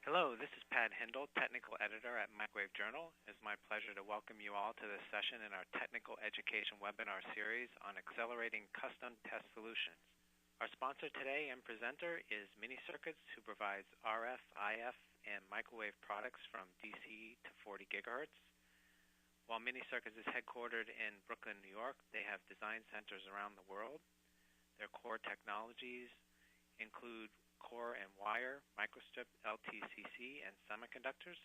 Hello, this is Pat Hindle, Technical Editor at Microwave Journal. It is my pleasure to welcome you all to this session in our Technical Education webinar series on accelerating custom test solutions. Our sponsor today and presenter is Mini Circuits, who provides RF, IF, and microwave products from DC to 40 gigahertz. While Mini Circuits is headquartered in Brooklyn, New York, they have design centers around the world. Their core technologies include core and wire, microstrip, LTCC, and semiconductors.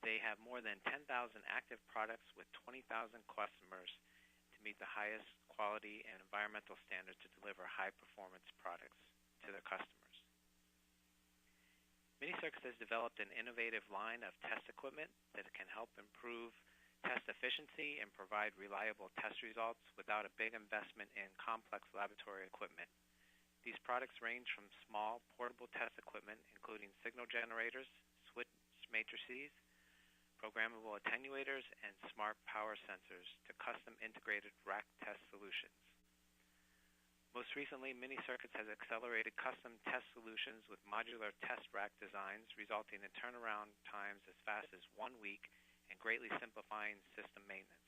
They have more than 10,000 active products with 20,000 customers to meet the highest quality and environmental standards to deliver high-performance products to their customers. Mini Circuits has developed an innovative line of test equipment that can help improve test efficiency and provide reliable test results without a big investment in complex laboratory equipment. These products range from small portable test equipment, including signal generators, switch matrices, programmable attenuators, and smart power sensors, to custom integrated rack test solutions. Most recently, Mini Circuits has accelerated custom test solutions with modular test rack designs, resulting in turnaround times as fast as 1 week and greatly simplifying system maintenance.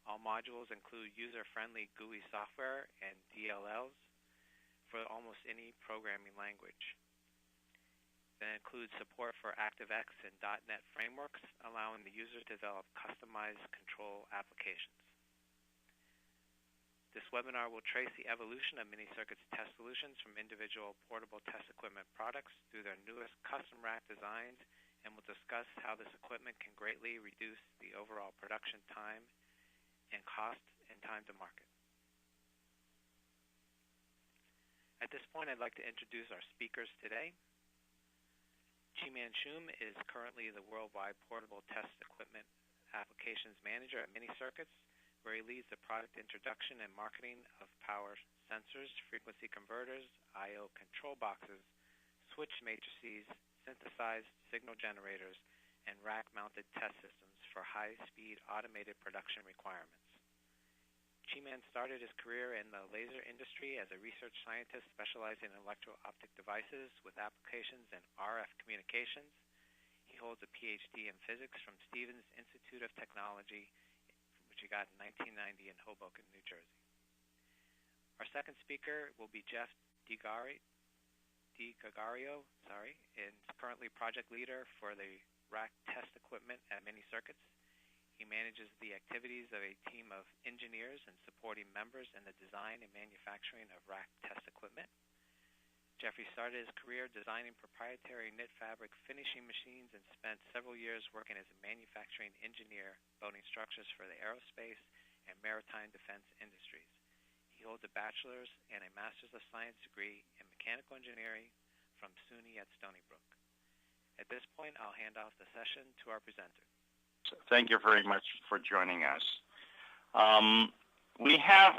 All modules include user-friendly GUI software and DLLs for almost any programming language. That includes support for ActiveX and .NET frameworks, allowing the user to develop customized control applications. This webinar will trace the evolution of Mini Circuits test solutions from individual portable test equipment products through their newest custom rack designs, and will discuss how this equipment can greatly reduce the overall production time and cost and time to market. At this point, I'd like to introduce our speakers today. Chi-Man Shum is currently the Worldwide Portable Test Equipment Applications Manager at Mini Circuits, where he leads the product introduction and marketing of power sensors, frequency converters, I/O control boxes, switch matrices, synthesized signal generators, and rack-mounted test systems for high-speed automated production requirements. Chi-Man started his career in the laser industry as a research scientist specializing in electro-optic devices with applications in RF communications. He holds a PhD in physics from Stevens Institute of Technology, which he got in 1990 in Hoboken, New Jersey. Our second speaker will be Jeff DiGario, and currently project leader for the rack test equipment at Mini Circuits. He manages the activities of a team of engineers and supporting members in the design and manufacturing of rack test equipment. Jeffrey started his career designing proprietary knit fabric finishing machines and spent several years working as a manufacturing engineer building structures for the aerospace and maritime defense industries. He holds a bachelor's and a master's of science degree in mechanical engineering from SUNY at Stony Brook. At this point, I'll hand off the session to our presenter. Thank you very much for joining us. We have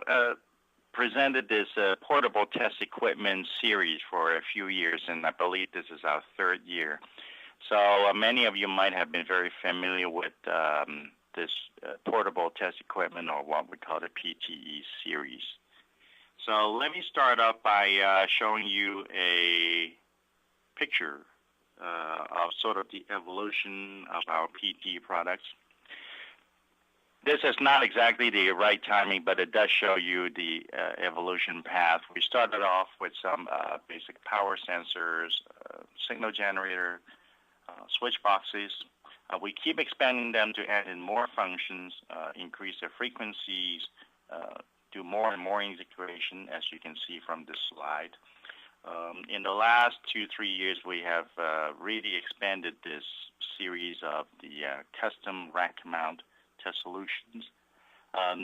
presented this portable test equipment series for a few years, and I believe this is our third year. So many of you might have been very familiar with this portable test equipment, or what we call the PTE series. So let me start off by showing you a picture of sort of the evolution of our PTE products. This is not exactly the right timing, but it does show you the evolution path. We started off with some basic power sensors, signal generator, switch boxes. We keep expanding them to add in more functions, increase the frequencies, do more and more integration, as you can see from this slide. In the last 2-3 years, we have really expanded this series of the custom rack mount test solutions.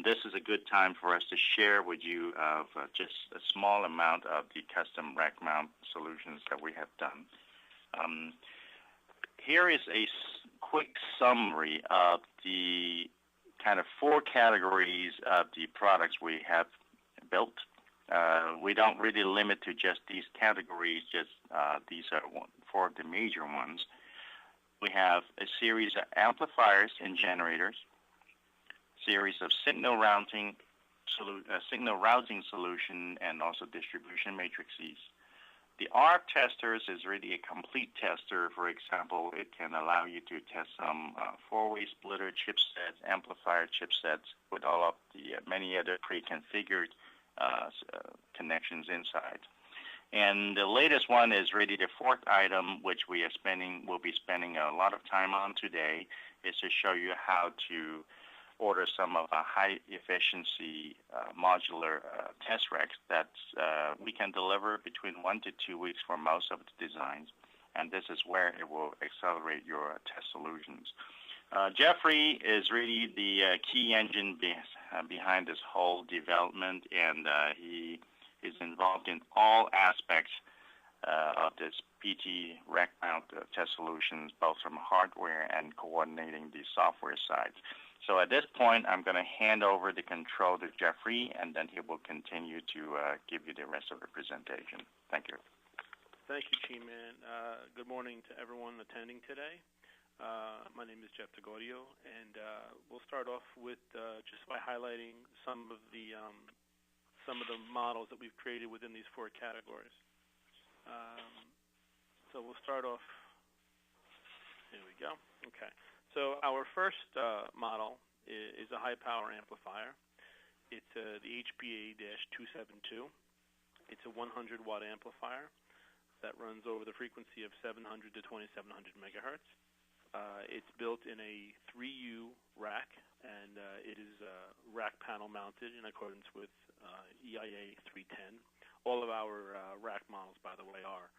This is a good time for us to share with you of just a small amount of the custom rack mount solutions that we have done. Here is a quick summary of the kind of 4 categories of the products we have built. We don't really limit to just these categories, just these are 4 of the major ones. We have a series of amplifiers and generators, series of signal routing solution, and also distribution matrices, The R testers is really a complete tester. For example, it can allow you to test some four-way splitter chipsets, amplifier chipsets with all of the many other pre-configured connections inside. And the latest one is really the fourth item, which we'll be spending a lot of time on today, is to show you how to order some of our high-efficiency modular test racks that we can deliver between 1 to 2 weeks for most of the designs, and this is where it will accelerate your test solutions. Jeffrey is really the key engine behind this whole development, and he is involved in all aspects of this PT rack mount test solutions, both from hardware and coordinating the software side. So at this point, I'm going to hand over the control to Jeffrey, and then he will continue to give you the rest of the presentation. Thank you. Thank you, Chi-Man. Good morning to everyone attending today. My name is Jeff DeGaudio, and we'll start off with just by highlighting some of the models that we've created within these four categories. So we'll start off. Here we go. Okay. So our first model is a high-power amplifier. It's the HPA-272. It's a 100-watt amplifier that runs over the frequency of 700 to 2700 megahertz. It's built in a 3U rack, and it is rack panel mounted in accordance with EIA 310. All of our rack models, by the way, are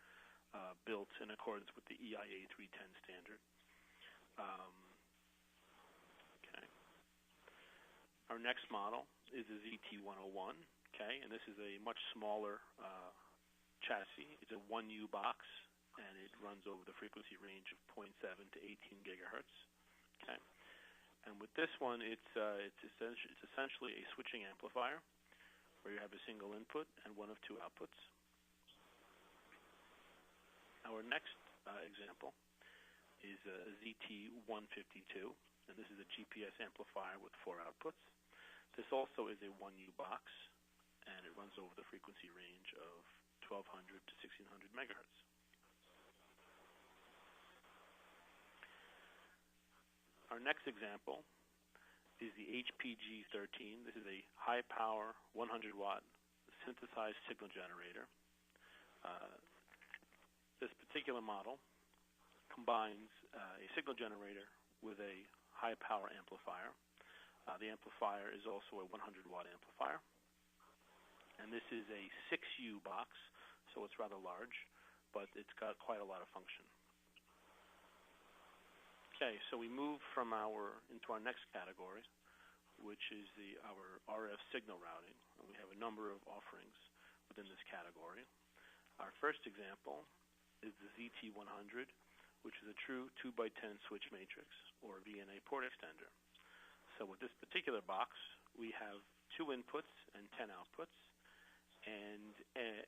built in accordance with the EIA 310 standard. Okay. Our next model is the ZT101, okay, and this is a much smaller chassis. It's a 1U box, and it runs over the frequency range of 0.7 to 18 gigahertz. Okay, and with this one, it's essentially a switching amplifier where you have a single input and one of two outputs. Our next example is a ZT152, and this is a GPS amplifier with 4 outputs. This also is a 1U box, and it runs over the frequency range of 1200 to 1600 megahertz. Our next example is the HPG13. This is a high-power 100-watt synthesized signal generator. This particular model combines a signal generator with a high-power amplifier. The amplifier is also a 100-watt amplifier. And this is a 6U box, so it's rather large, but it's got quite a lot of function. Okay, so we move into our next category, which is our RF signal routing. And we have a number of offerings within this category. Our first example is the ZT100, which is a true 2x10 switch matrix, or VNA port extender. So with this particular box, we have 2 inputs and 10 outputs, and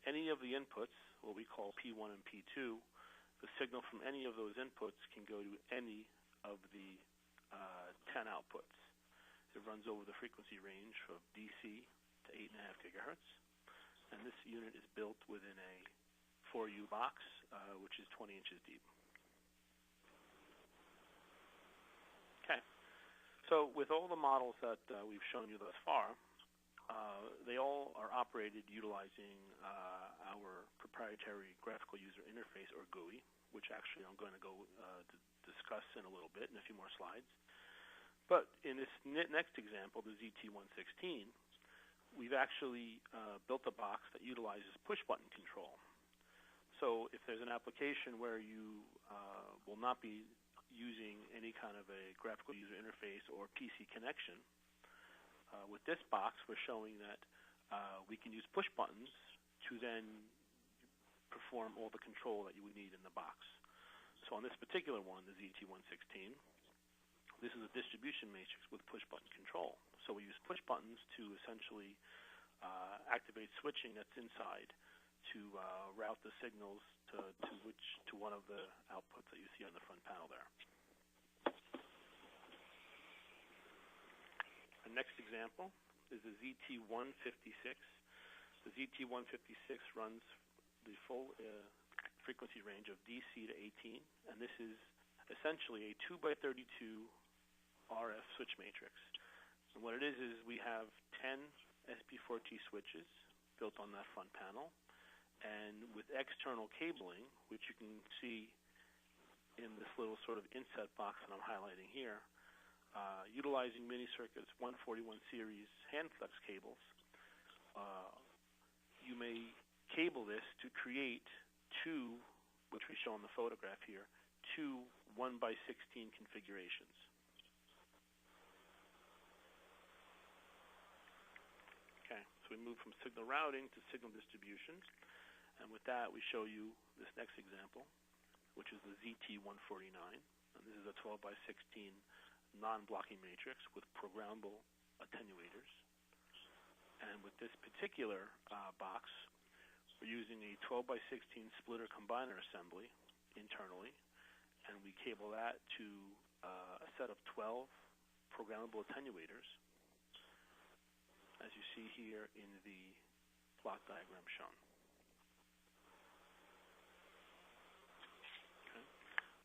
any of the inputs, what we call P1 and P2, the signal from any of those inputs can go to any of the 10 outputs. It runs over the frequency range of DC to 8.5 gigahertz, and this unit is built within a 4U box, which is 20 inches deep. Okay, so with all the models that we've shown you thus far, they all are operated utilizing our proprietary graphical user interface, or GUI, which actually I'm going to go discuss in a little bit, in a few more slides. But in this next example, the ZT116, we've actually built a box that utilizes push-button control. So if there's an application where you will not be using any kind of a graphical user interface or PC connection, with this box, we're showing that we can use push buttons to then perform all the control that you would need in the box. So on this particular one, the ZT116, this is a distribution matrix with push button control. So we use push buttons to essentially activate switching that's inside to route the signals to one of the outputs that you see on the front panel there. The next example is the ZT156. The ZT156 runs the full frequency range of DC to 18, and this is essentially a 2x32 RF switch matrix. And what it is we have 10 SP4T switches built on that front panel, and with external cabling, which you can see in this little sort of inset box that I'm highlighting here, utilizing Mini Circuit's 141 series hand flex cables, you may cable this to create two, which we show in the photograph here, two 1x16 configurations. Okay, so we move from signal routing to signal distribution, and with that we show you this next example, which is the ZT149, and this is a 12x16 non-blocking matrix with programmable attenuators. And with this particular box, we're using a 12x16 splitter combiner assembly internally, and we cable that to a set of 12 programmable attenuators, as you see here in the plot diagram shown. Okay.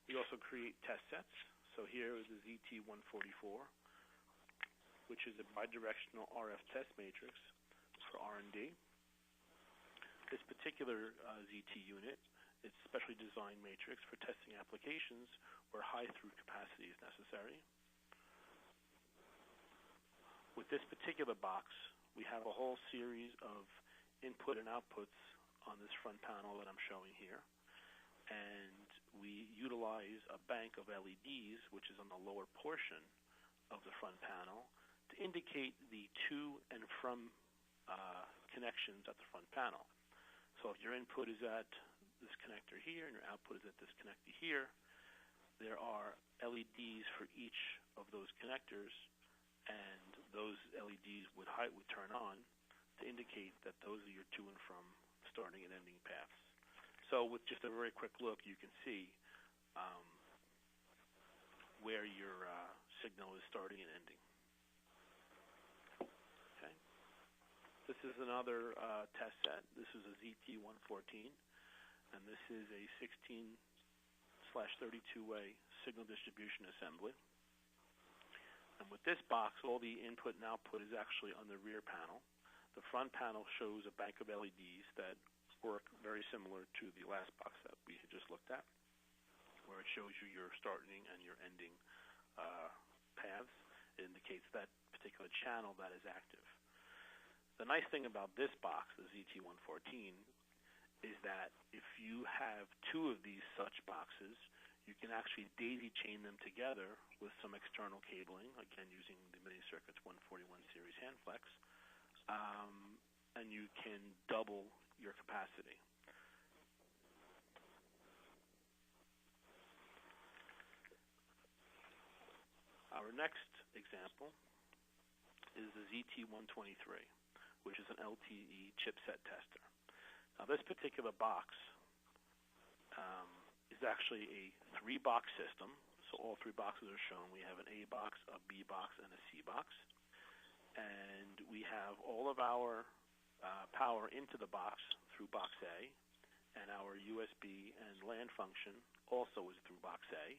We also create test sets. So here is the ZT144, which is a bidirectional RF test matrix for R&D. This particular ZT unit is a specially designed matrix for testing applications where high through capacity is necessary. With this particular box, we have a whole series of input and outputs on this front panel that I'm showing here. And we utilize a bank of LEDs, which is on the lower portion of the front panel, to indicate the to and from connections at the front panel. So if your input is at this connector here and your output is at this connector here, there are LEDs for each of those connectors, and those LEDs would turn on to indicate that those are your to and from starting and ending paths. So with just a very quick look, you can see where your signal is starting and ending. Okay. This is another test set. This is a ZT114, and this is a 16/32-way signal distribution assembly. And with this box, all the input and output is actually on the rear panel. The front panel shows a bank of LEDs that work very similar to the last box that we had just looked at, where it shows you your starting and your ending paths. It indicates that particular channel that is active. The nice thing about this box, the ZT114, is that if you have two of these such boxes, you can actually daisy chain them together with some external cabling, again using the Mini Circuit's 141 series hand flex, and you can double your capacity. Our next example is the ZT123, which is an LTE chipset tester. Now this particular box is actually a 3-box system, so all 3 boxes are shown. We have an A box, a B box, and a C box. And we have all of our power into the box through box A, and our USB and LAN function also is through box A.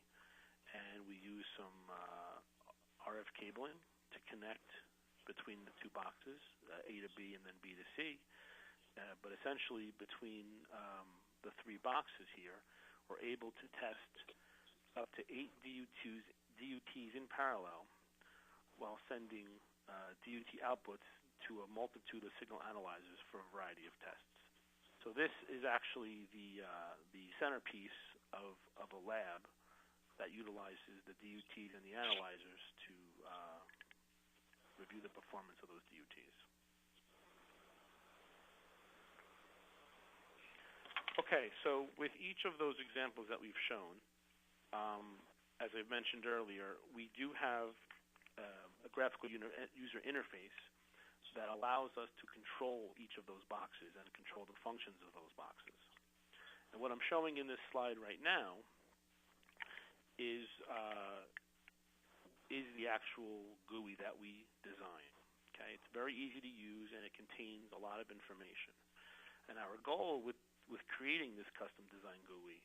And we use some RF cabling to connect between the 2 boxes, A to B and then B to C. But essentially between the 3 boxes here, we're able to test up to 8 DUTs in parallel while sending DUT outputs to a multitude of signal analyzers for a variety of tests. So this is actually the centerpiece of a lab that utilizes the DUTs and the analyzers to review the performance of those DUTs. Okay, so with each of those examples that we've shown, as I've mentioned earlier, we do have a graphical user interface that allows us to control each of those boxes and control the functions of those boxes. And what I'm showing in this slide right now is the actual GUI that we designed. Okay, it's very easy to use and it contains a lot of information. And our goal with with creating this custom design GUI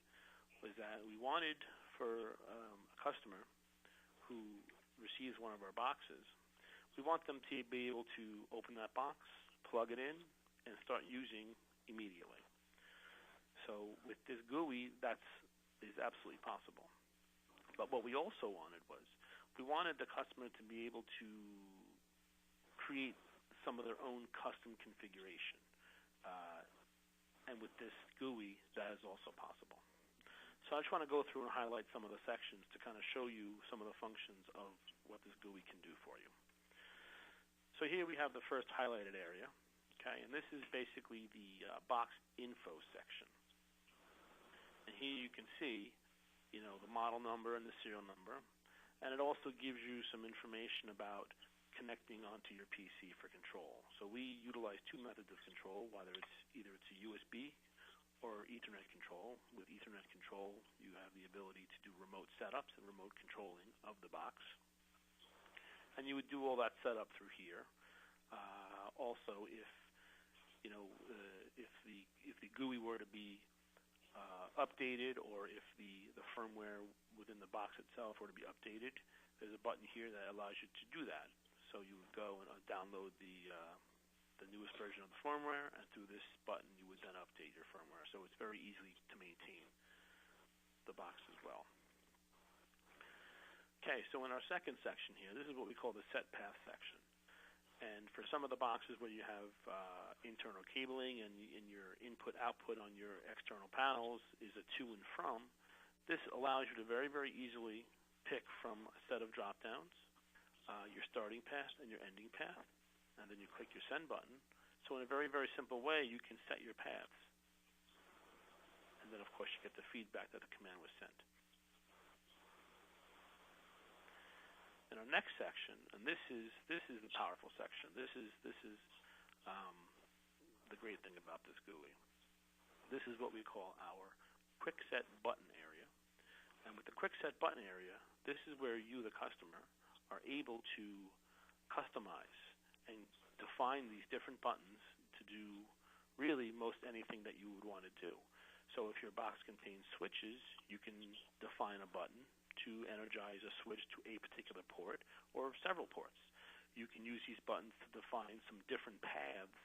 was that we wanted for a customer who receives one of our boxes, we want them to be able to open that box, plug it in, and start using immediately. So with this GUI, that is absolutely possible. But what we also wanted was we wanted the customer to be able to create some of their own custom configuration. And with this GUI, that is also possible. So I just want to go through and highlight some of the sections to kind of show you some of the functions of what this GUI can do for you. So here we have the first highlighted area, okay, and this is basically the box info section. And here you can see, the model number and the serial number, and it also gives you some information about connecting onto your PC for control. So we utilize two methods of control, whether it's a USB or Ethernet control. With Ethernet control, you have the ability to do remote setups and remote controlling of the box. And you would do all that setup through here. Also, if the GUI were to be updated, or if the firmware within the box itself were to be updated, there's a button here that allows you to do that. So you would go and download the newest version of the firmware, and through this button you would then update your firmware. So it's very easy to maintain the box as well. Okay, so in our second section here, this is what we call the set path section. And for some of the boxes where you have internal cabling and your input-output on your external panels is a to and from, this allows you to very, very easily pick from a set of drop-downs your starting path and your ending path, and then you click your send button. So in a very, very simple way, you can set your paths. And then, of course, you get the feedback that the command was sent. In our next section, and this is the powerful section. This is the great thing about this GUI. This is what we call our quick set button area. And with the quick set button area, this is where you, the customer, are able to customize and define these different buttons to do really most anything that you would want to do. So if your box contains switches, you can define a button to energize a switch to a particular port or several ports. You can use these buttons to define some different paths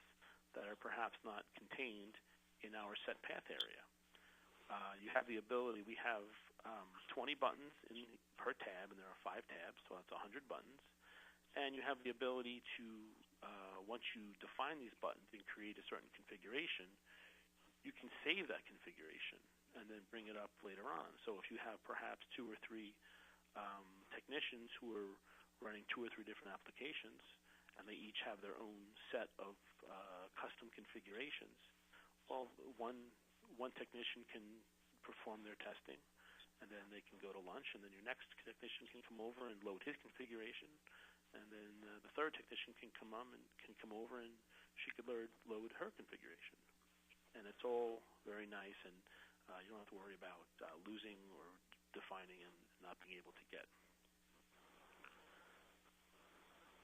that are perhaps not contained in our set path area. You have the ability, we have 20 buttons per tab, and there are 5 tabs, so that's 100 buttons. And you have the ability to, once you define these buttons and create a certain configuration, you can save that configuration and then bring it up later on. So if you have perhaps 2 or 3 technicians who are running 2 or 3 different applications, and they each have their own set of custom configurations, well, one technician can perform their testing, and then they can go to lunch, and then your next technician can come over and load his configuration, and then the third technician can come over and she could load her configuration. And it's all very nice, and you don't have to worry about losing or defining and not being able to get.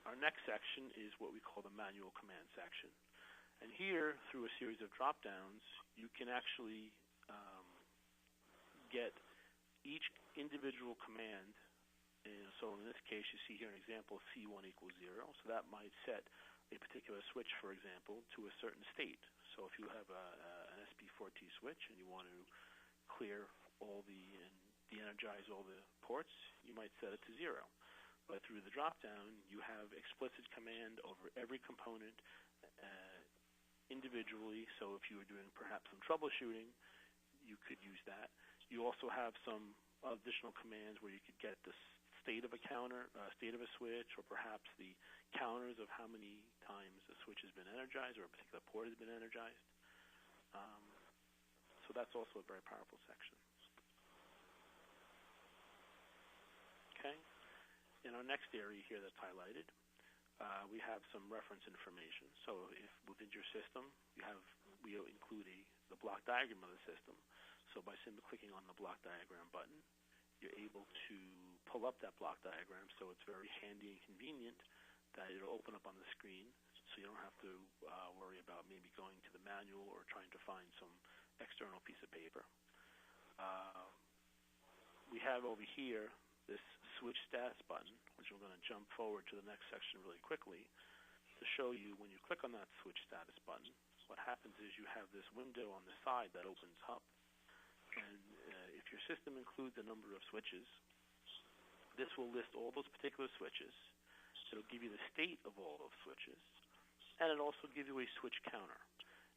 Our next section is what we call the manual command section. And here, through a series of drop-downs, you can actually get each individual command. So in this case, you see here an example, C1 equals 0. So that might set a particular switch, for example, to a certain state. So if you have an SP4T switch and you want to clear and de-energize all the ports, you might set it to 0. But through the drop-down, you have explicit command over every component individually. So if you were doing perhaps some troubleshooting, you could use that. You also have some additional commands where you could get the state of a counter, state of a switch, or perhaps the counters of how many times a switch has been energized or a particular port has been energized. So that's also a very powerful section. Okay. In our next area here that's highlighted, we have some reference information. So if within your system, we include the block diagram of the system. So by simply clicking on the block diagram button, you're able to pull up that block diagram, so it's very handy and convenient that it'll open up on the screen, so you don't have to worry about maybe going to the manual or trying to find some external piece of paper. We have over here this switch status button, which I'm going to jump forward to the next section really quickly to show you when you click on that switch status button, what happens is you have this window on the side that opens up. And if your system includes a number of switches, this will list all those particular switches. It'll give you the state of all those switches, and it'll also give you a switch counter.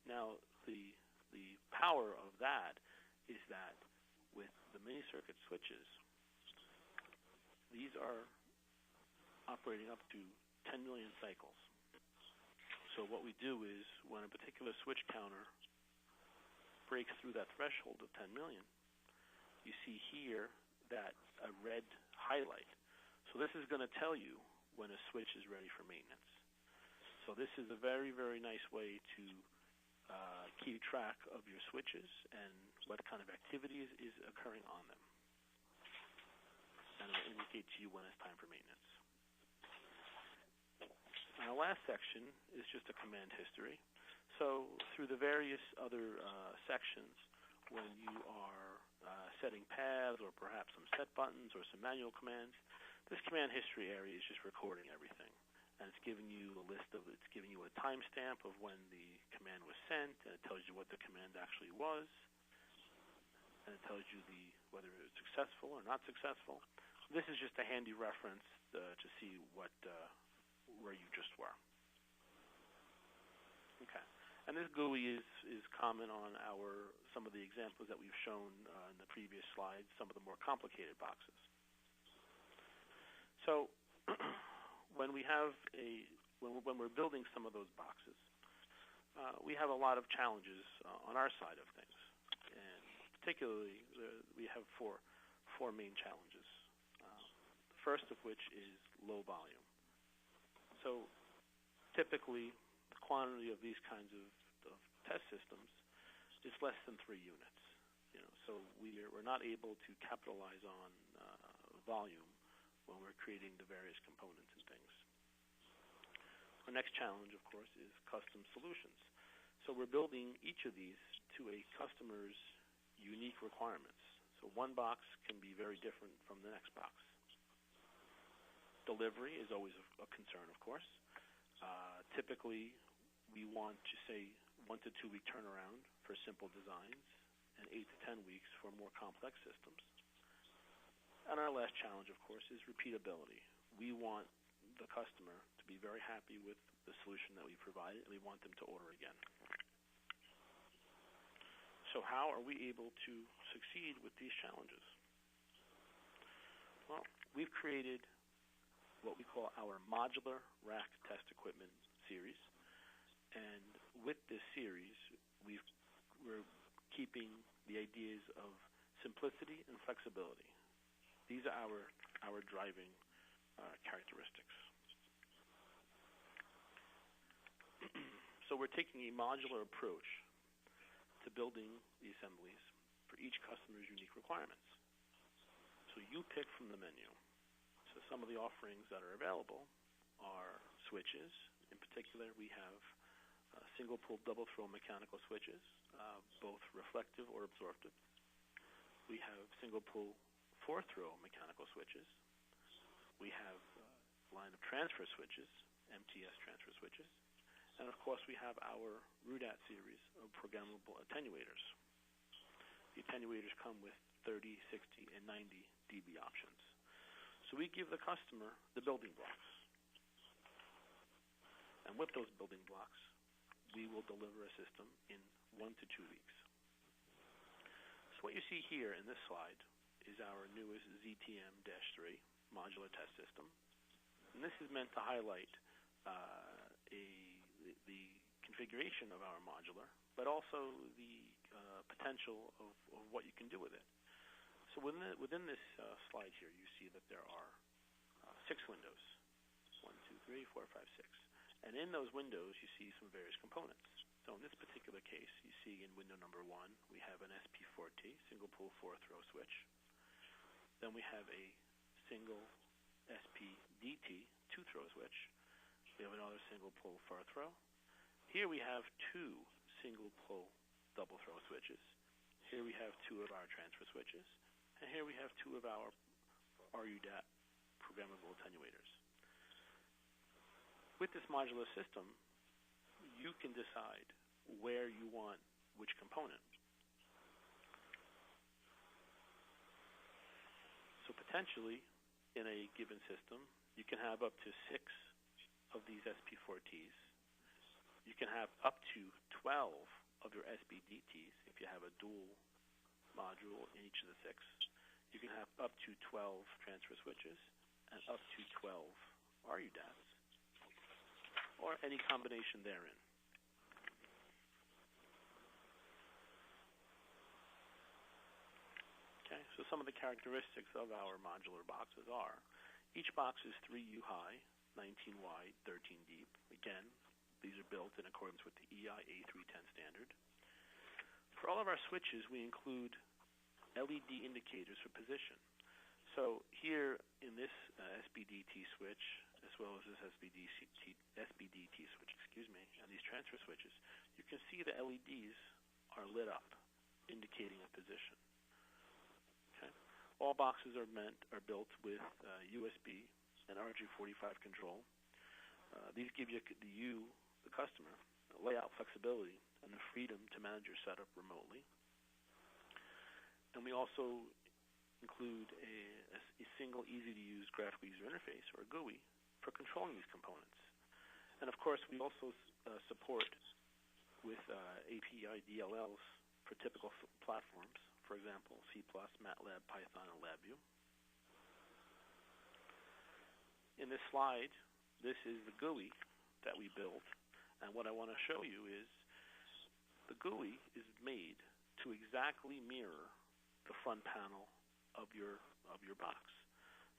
Now, the power of that is that with the mini-circuit switches, these are operating up to 10 million cycles. So what we do is when a particular switch counter breaks through that threshold of 10 million, you see here that a red highlight. So this is going to tell you when a switch is ready for maintenance. So this is a very, very nice way to keep track of your switches and what kind of activity is occurring on them. And it will indicate to you when it's time for maintenance. And the last section is just a command history. So through the various other sections, when you are setting paths or perhaps some set buttons or some manual commands, this command history area is just recording everything. And it's giving you a list of, it's giving you a timestamp of when the command was sent, and it tells you what the command actually was, and it tells you whether it was successful or not successful. This is just a handy reference to see where you just were. Okay. And this GUI is common on some of the examples that we've shown in the previous slides, some of the more complicated boxes. So when we're building some of those boxes, we have a lot of challenges on our side of things. And particularly, we have four main challenges. The first of which is low volume. So typically, the quantity of these kinds of test systems is less than 3 units. So we're not able to capitalize on volume when we're creating the various components and things. Our next challenge, of course, is custom solutions. So we're building each of these to a customer's unique requirements. So one box can be very different from the next box. Delivery is always a concern, of course. Typically, we want to say 1 to 2 week turnaround for simple designs and 8 to 10 weeks for more complex systems. And our last challenge, of course, is repeatability. We want the customer to be very happy with the solution that we provided, and we want them to order again. So how are we able to succeed with these challenges? Well, we've created what we call our Modular Rack Test Equipment series. And with this series, we're keeping the ideas of simplicity and flexibility. These are our driving characteristics. So we're taking a modular approach to building the assemblies for each customer's unique requirements. So you pick from the menu. So some of the offerings that are available are switches. In particular, we have single pull, double throw mechanical switches, both reflective or absorptive. We have single pull, 4-throw mechanical switches. We have line of transfer switches, MTS transfer switches. And of course, we have our RUDAT series of programmable attenuators. The attenuators come with 30, 60, and 90 dB options. So we give the customer the building blocks. And with those building blocks, we will deliver a system in 1 to 2 weeks. So what you see here in this slide is our newest ZTM-3 modular test system. And this is meant to highlight the configuration of our modular, but also the potential of what you can do with it. So within this slide here, you see that there are 6 windows. 1, 2, 3, 4, 5, 6. And in those windows, you see some various components. So in this particular case, you see in window number 1, we have an SP4T, single pull 4-throw switch. Then we have a single SPDT 2-throw switch. We have another single pull 4-throw. Here we have 2 single pull double throw switches. Here we have 2 of our transfer switches. And here we have 2 of our RUDAT programmable attenuators. With this modular system, you can decide where you want which component. So potentially, in a given system, you can have up to 6 of these SP4Ts. You can have up to 12 of your SBDTs if you have a dual module in each of the 6. You can have up to 12 transfer switches and up to 12 RUDATs, or any combination therein. Okay, so some of the characteristics of our modular boxes are, each box is 3U high, 19 wide, 13 deep. Again, these are built in accordance with the EI A310 standard. For all of our switches, we include LED indicators for position. So here in this SBDT switch, as well as this SBDT switch, and these transfer switches, you can see the LEDs are lit up, indicating a position. Okay. All boxes are built with USB and RJ45 control. These give you, the customer, layout flexibility and the freedom to manage your setup remotely. And we also include a single easy-to-use graphical user interface, or a GUI, for controlling these components. And of course, we also support with API DLLs for typical platforms, for example, C++, MATLAB, Python, and LabVIEW. In this slide, this is the GUI that we built, and what I want to show you is the GUI is made to exactly mirror the front panel of your box.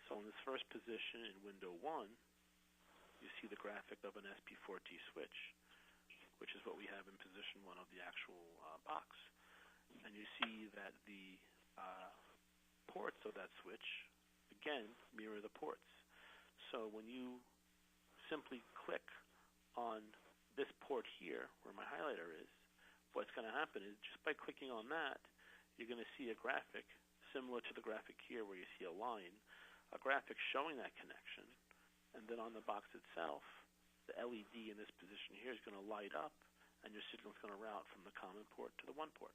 So in this first position in window 1, you see the graphic of an SP4T switch, which is what we have in position 1 of the actual box. And you see that the ports of that switch, again, mirror the ports. So when you simply click on this port here, where my highlighter is, what's going to happen is just by clicking on that, you're going to see a graphic similar to the graphic here where you see a line, a graphic showing that connection. And then on the box itself, the LED in this position here is going to light up, and your signal is going to route from the common port to the 1 port.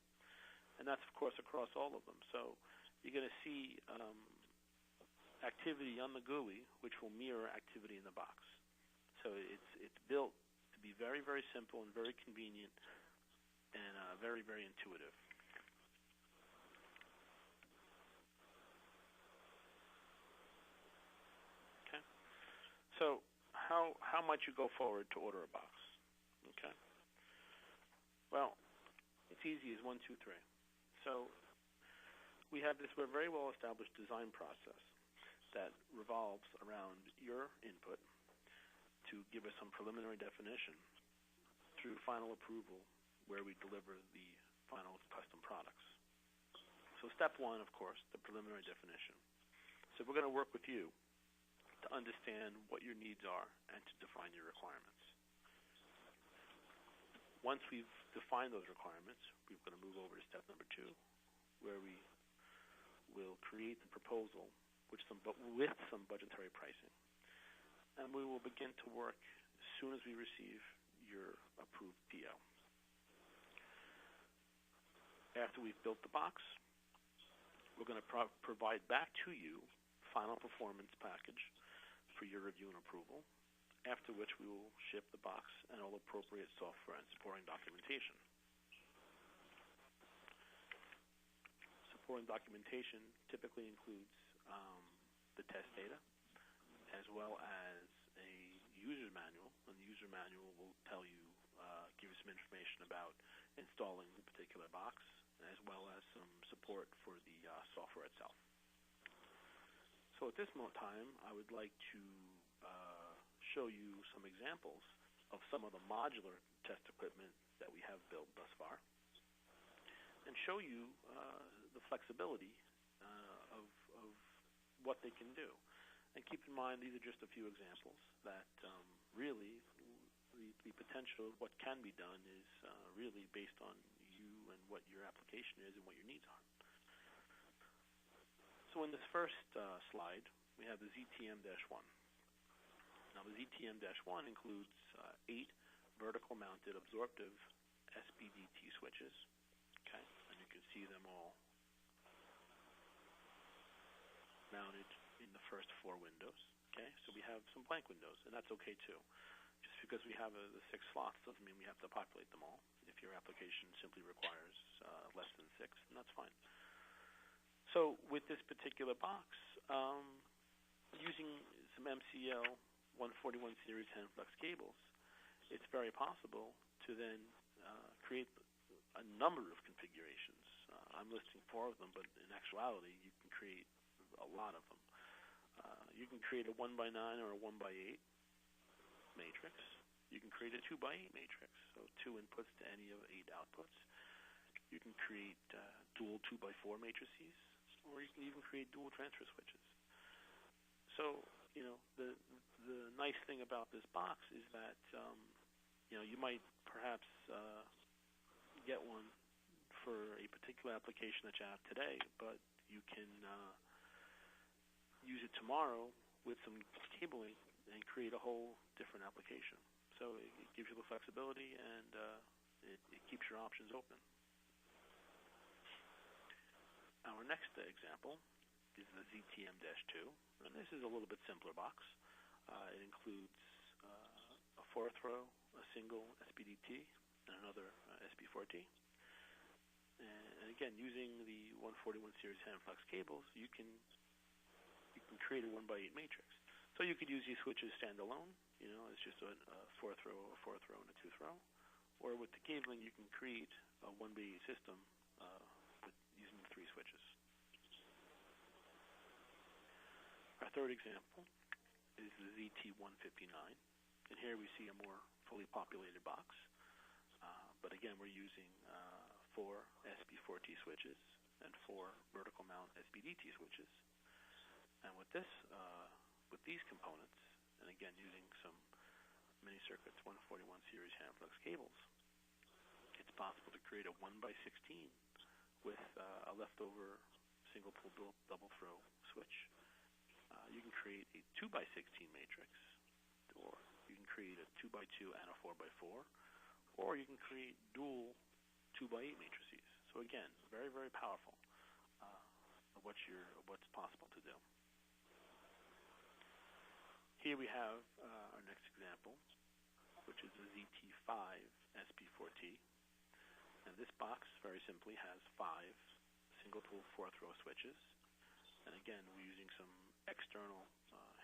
And that's, of course, across all of them. So you're going to see activity on the GUI, which will mirror activity in the box. So it's built to be very, very simple and very convenient and very, very intuitive. Okay. So how might you go forward to order a box? Okay. Well, it's easy as 1, 2, 3. So we have this very well-established design process that revolves around your input to give us some preliminary definition through final approval, where we deliver the final custom products. So step 1, of course, the preliminary definition. So we're going to work with you to understand what your needs are and to define your requirements. Once we've defined those requirements, we're going to move over to step number 2, where we will create the proposal with some budgetary pricing. And we will begin to work as soon as we receive your approved PO. After we've built the box, we're going to provide back to you final performance package for your review and approval, after which we will ship the box and all appropriate software and supporting documentation. Supporting documentation typically includes the test data, as well as a user manual, and the user manual will tell you, give you some information about installing the particular box, as well as some support for the software itself. So at this time, I would like to show you some examples of some of the modular test equipment that we have built thus far, and show you the flexibility of what they can do. And keep in mind, these are just a few examples that really the potential of what can be done is really based on you and what your application is and what your needs are. So in this first slide, we have the ZTM-1. Now the ZTM-1 includes 8 vertical-mounted absorptive SPDT switches. Okay, and you can see them all mounted in the first 4 windows. Okay, so we have some blank windows, and that's okay too. Just because we have the 6 slots doesn't mean we have to populate them all. If your application simply requires less than 6, then that's fine. So with this particular box, using some MCL 141 series hand-flex cables, it's very possible to then create a number of configurations. I'm listing 4 of them, but in actuality, you can create a lot of them. You can create a 1x9 or a 1x8 matrix. You can create a 2x8 matrix, so 2 inputs to any of 8 outputs. You can create dual 2x4 matrices, or you can even create dual transfer switches. So, you know, the nice thing about this box is that, you know, you might perhaps get one for a particular application that you have today, but you can use it tomorrow with some cabling and create a whole different application. So it gives you the flexibility, and it keeps your options open. Our next example is the ZTM-2, and this is a little bit simpler box. It includes a 4-throw, a single SPDT, and another SP4T. And again, using the 141 series hand-flex cables, you can create a 1x8 matrix. So you could use these switches standalone. You know, it's just a 4-throw, a 4-throw, and a 2-throw. Or with the cabling, you can create a 1x8 system using the 3 switches. Our third example is the ZT159. And here we see a more fully populated box. But again, we're using 4 SP4T switches and 4 vertical mount SPDT switches. And with these components, and again using some mini circuits 141 series hand-flex cables, it's possible to create a 1x16 with a leftover single pull double throw switch. You can create a 2x16 matrix, or you can create a 2x2 and a 4x4, or you can create dual 2x8 matrices. So again, very, very powerful of what's possible to do. Here we have our next example, which is the ZT5 SP4T. And this box, very simply, has 5 single-pull 4-throw switches. And again, we're using some external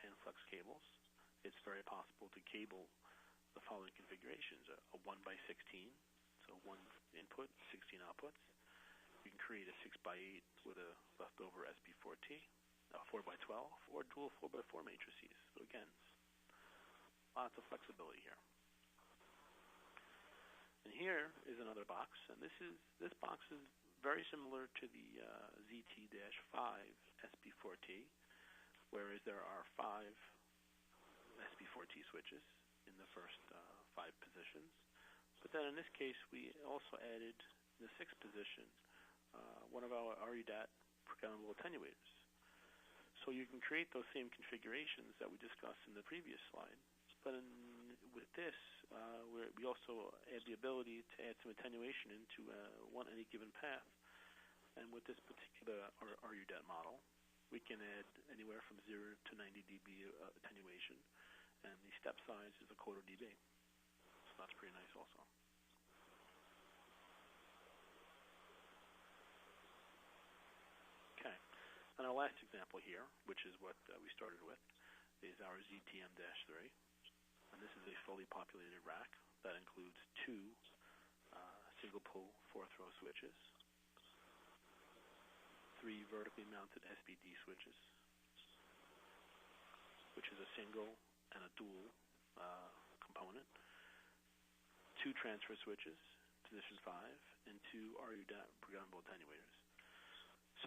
hand-flex cables. It's very possible to cable the following configurations: a 1x16, so 1 input, 16 outputs. You can create a 6x8 with a leftover SP4T, a 4x12, or dual 4x4 matrices. So again, lots of flexibility here. And here is another box, and this box is very similar to the ZT-5 SP4T, whereas there are 5 SP4T switches in the first 5 positions. But then in this case, we also added in the 6th position one of our RUDAT programmable attenuators. So you can create those same configurations that we discussed in the previous slide. But with this, we also add the ability to add some attenuation into any given path. And with this particular RUDAT model, we can add anywhere from 0 to 90 dB attenuation, and the step size is a quarter dB. So that's pretty nice also. Okay, and our last example here, which is what we started with, is our ZTM-3. And this is a fully populated rack that includes 2 single-pull 4-throw switches, 3 vertically mounted SPD switches, which is a single and a dual component, 2 transfer switches, position 5, and 2 RUDAT programmable attenuators.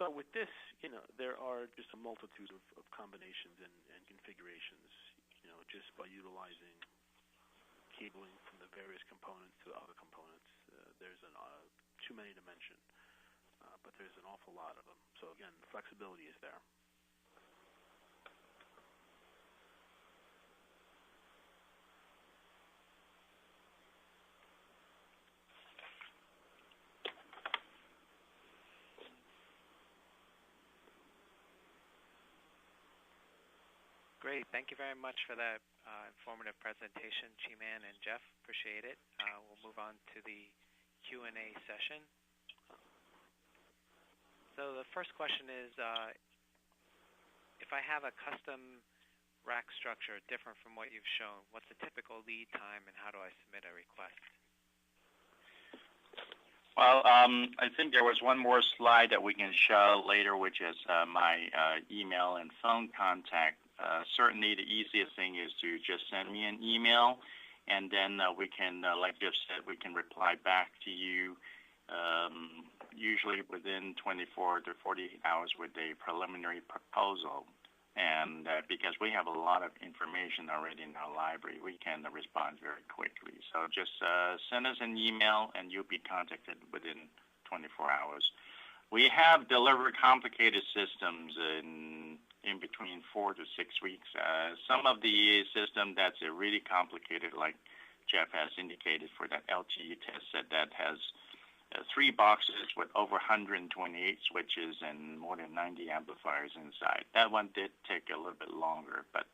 So with this, you know, there are just a multitude of combinations and configurations, you know, just by utilizing cabling from the various components to the other components. There's a too many to mention, but there's an awful lot of them. So again, flexibility is there. Great. Thank you very much for that informative presentation, Chi-Man and Jeff. Appreciate it. We'll move on to the Q&A session. So the first question is, if I have a custom rack structure different from what you've shown, what's the typical lead time and how do I submit a request? Well, I think there was one more slide that we can show later, which is my email and phone contact. Certainly the easiest thing is to just send me an email, and then we can, like Jeff said, we can reply back to you usually within 24 to 48 hours with a preliminary proposal. And because we have a lot of information already in our library, we can respond very quickly. So just send us an email, and you'll be contacted within 24 hours. We have delivered complicated systems in between 4 to 6 weeks. Some of the system that's really complicated, like Jeff has indicated for that LTE test set that has 3 boxes with over 128 switches and more than 90 amplifiers inside. That one did take a little bit longer, but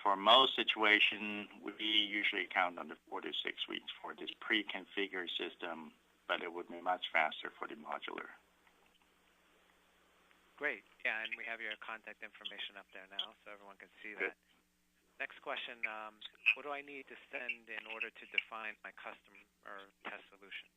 for most situations, we usually count on the 4 to 6 weeks for this pre-configured system, but it would be much faster for the modular. Great. Yeah, and we have your contact information up there now, so everyone can see that. Next question, what do I need to send in order to define my custom or test solutions?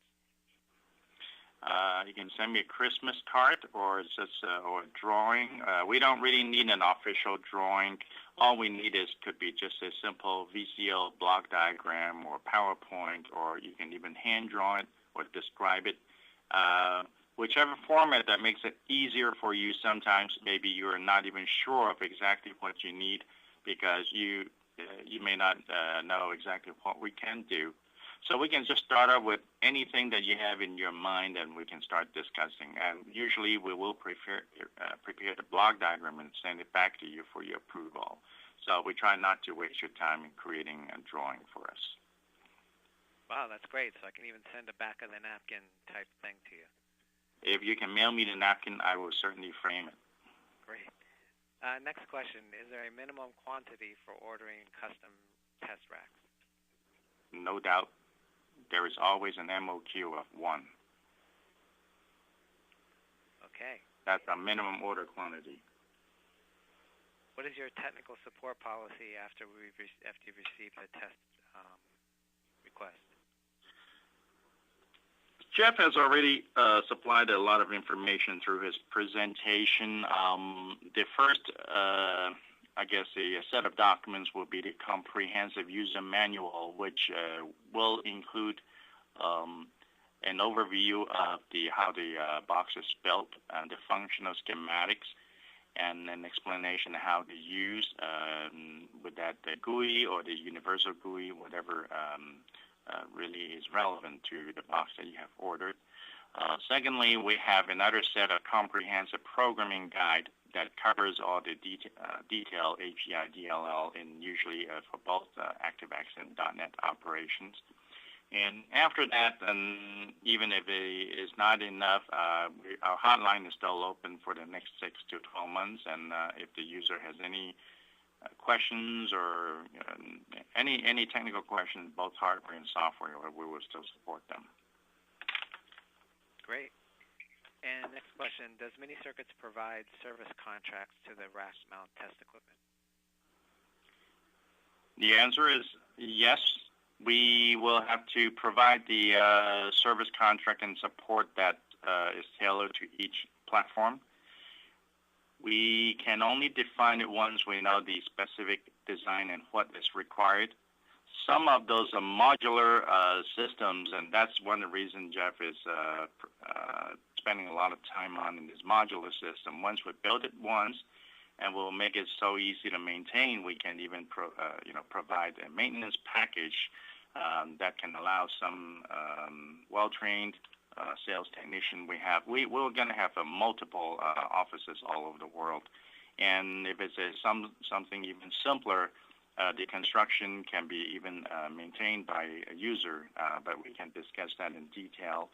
You can send me a Christmas card or just or a drawing. We don't really need an official drawing. All we need could be just a simple VCL block diagram or PowerPoint, or you can even hand draw it or describe it. Whichever format that makes it easier for you. Sometimes maybe you're not even sure of exactly what you need because you may not know exactly what we can do. So we can just start out with anything that you have in your mind, and we can start discussing. And usually we will prepare the block diagram and send it back to you for your approval. So we try not to waste your time in creating a drawing for us. Wow, that's great. So I can even send a back of the napkin type thing to you. If you can mail me the napkin, I will certainly frame it. Great. Next question, is there a minimum quantity for ordering custom test racks? No doubt. There is always an MOQ of 1. Okay. That's a minimum order quantity. What is your technical support policy after you've received the test request? Jeff has already supplied a lot of information through his presentation. The first, I guess, a set of documents will be the comprehensive user manual, which will include an overview of how the box is built, the functional schematics, and an explanation of how to use with that the GUI or the universal GUI, whatever really is relevant to the box that you have ordered. Secondly, we have another set of comprehensive programming guide that covers all the detailed API DLL in usually for both ActiveX and .NET operations. And after that, even if it is not enough, our hotline is still open for the next 6 to 12 months. And if the user has any questions or any technical questions, both hardware and software, we will still support them. Great. And next question, does Mini Circuits provide service contracts to the rack mount test equipment? The answer is yes. We will have to provide the service contract and support that is tailored to each platform. We can only define it once we know the specific design and what is required. Some of those are modular systems, and that's one of the reasons Jeff is spending a lot of time on in this modular system. Once we build it once, and we'll make it so easy to maintain, we can even provide a maintenance package that can allow some well-trained sales technician. We're going to have multiple offices all over the world. And if it's something even simpler, the construction can be even maintained by a user, but we can discuss that in detail.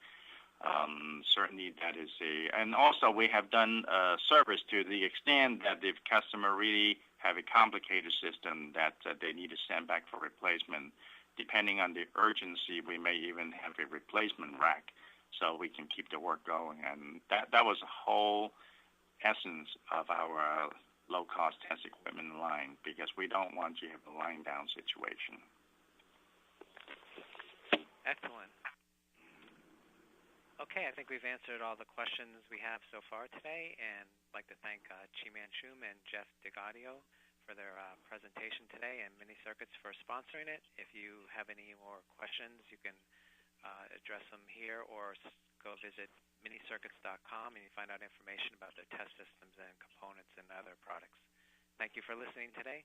Certainly that is and also we have done service to the extent that if customer really have a complicated system that they need to send back for replacement, depending on the urgency, we may even have a replacement rack so we can keep the work going. And that was the whole essence of our low-cost test equipment line, because we don't want you to have a line-down situation. Excellent. Okay, I think we've answered all the questions we have so far today, and I'd like to thank Chi-Man Chum and Jeff DeGaudio for their presentation today, and Mini Circuits for sponsoring it. If you have any more questions, you can address them here or go visit minicircuits.com and you find out information about their test systems and components and other products. Thank you for listening today.